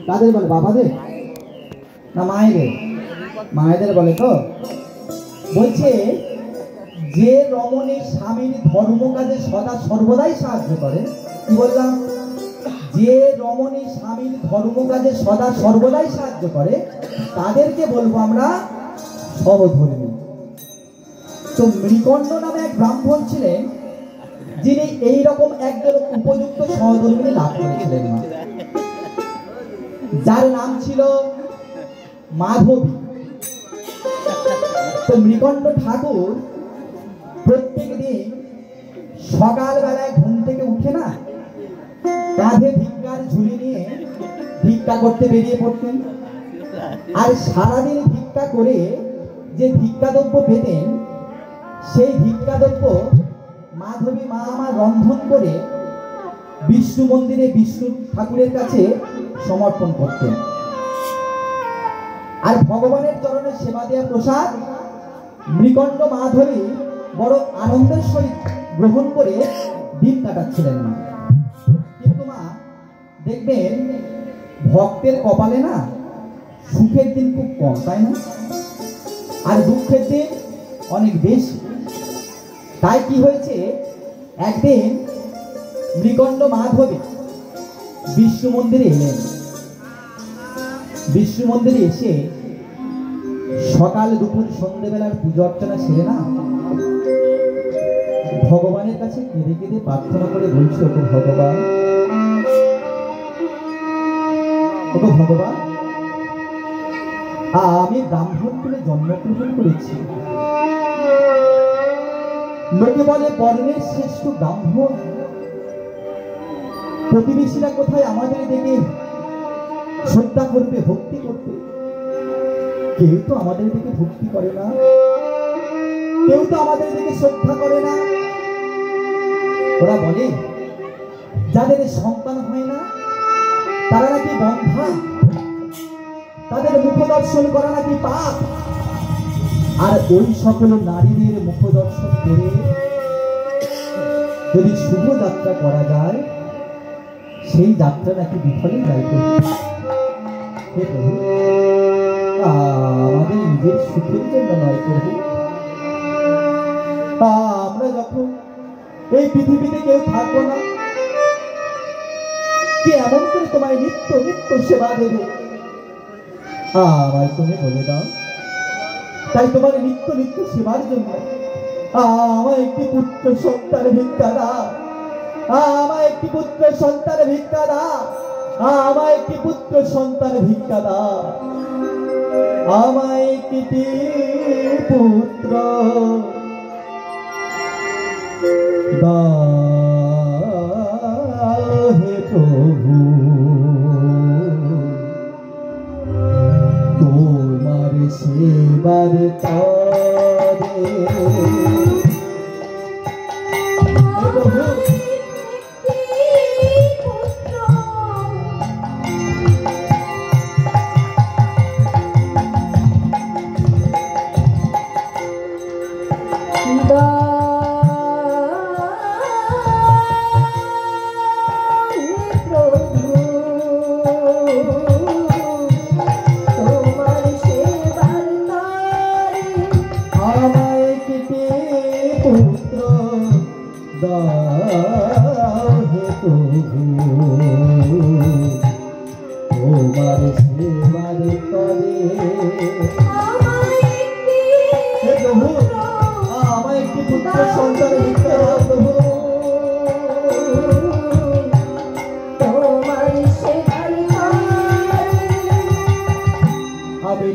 কাদের বলে, বাবাদের না মায়েদের? মায়েদের বলে। তো বলছে যে রমণী স্বামীর ধর্ম কাজে সদা সর্বদাই সাহায্য করে, কি বললাম, যে রমণী স্বামীর ধর্ম কাজে সদা সর্বদাই সাহায্য করে তাদেরকে বলবো আমরা সহধর্মী। তো মৃকণ্ড নামে এক ব্রাহ্মণ ছিলেন যিনি এইরকম একজন উপযুক্ত সহধর্মিনী লাভ করেছিলেন, যার নাম ছিল মাধবী। তো মৃকণ্ড ঠাকুর প্রত্যেক দিন সকালবেলায় ঘুম থেকে উঠে না কাঁধে ভিক্ষার ঝুলি নিয়ে ভিক্ষা করতে বেরিয়ে পড়তেন। আর সারাদিন ভিক্ষা করে যে ভিক্ষাদ্রব্য পেতেন সেই ভিক্ষাদ্রব্য মাধবী মা আমার রন্ধন করে বিষ্ণু মন্দিরে বিষ্ণু ঠাকুরের কাছে সমর্পণ করতেন। আর ভগবানের চরণে সেবা দেওয়া প্রসাদ মৃকণ্ড মাধবী বড় আনন্দের সহিত গ্রহণ করে দিন কাটাচ্ছিলেন মা। কিন্তু মা দেখবেন ভক্তের কপালে না সুখের দিন খুব কম, তাই না? আর দুঃখের দিন অনেক বেশি। তাই কি হয়েছে, একদিন মৃকণ্ড মাধবী বিষ্ণু মন্দিরে এলেন। বিষ্ণু মন্দিরে এসে সকাল দুপুর সন্ধ্যেবেলার পুজো অর্চনা সেরে না ভগবানের কাছে কেঁদে কেঁদে প্রার্থনা করে বলছে, ওগো ভগবান, ওগো ভগবান, আমি ব্রাহ্মণ কুলে জন্মগ্রহণ করেছি। লোকে বলে বর্ণের শ্রেষ্ঠ ব্রাহ্মণ। প্রতিবেশীরা কোথায় আমাদের দেখে শ্রদ্ধা করবে, ভক্তি করবে, কেউ তো আমাদের দিকে ভক্তি করে না, কেউ তো আমাদের দিকে শ্রদ্ধা করে না। ওরা বলে যাদের সন্তান হয় না তারা নাকি বন্ধা, তাদের মুখ দর্শন করা নাকি পাপ। আর ওই সকল নারীদের মুখ দর্শন করে যদি শুভ যাত্রা করা যায় সেই যাত্রা নাকি বিফলে যায়। আমাদের নিজের সুখের জন্য নয় প্রভু, আমরা যখন এই পৃথিবীতে কেউ থাকবো না, কে এমন করে তোমায় নিত্য নিত্য সেবা দেবে? আমায় তুমি বলে দাও। তাই তোমার নিত্য নিত্য সেবার জন্য আমায় একটি পুত্র সন্তান ভিক্ষা দাও, আমায় একটি পুত্র সন্তান ভিক্ষা দাও, আমায় একটি পুত্র সন্তান ভিক্ষা দাও, আমায় একটি পুত্র দাও হে প্রভু, তোমার সেবার তরে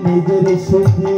নিজের সুখে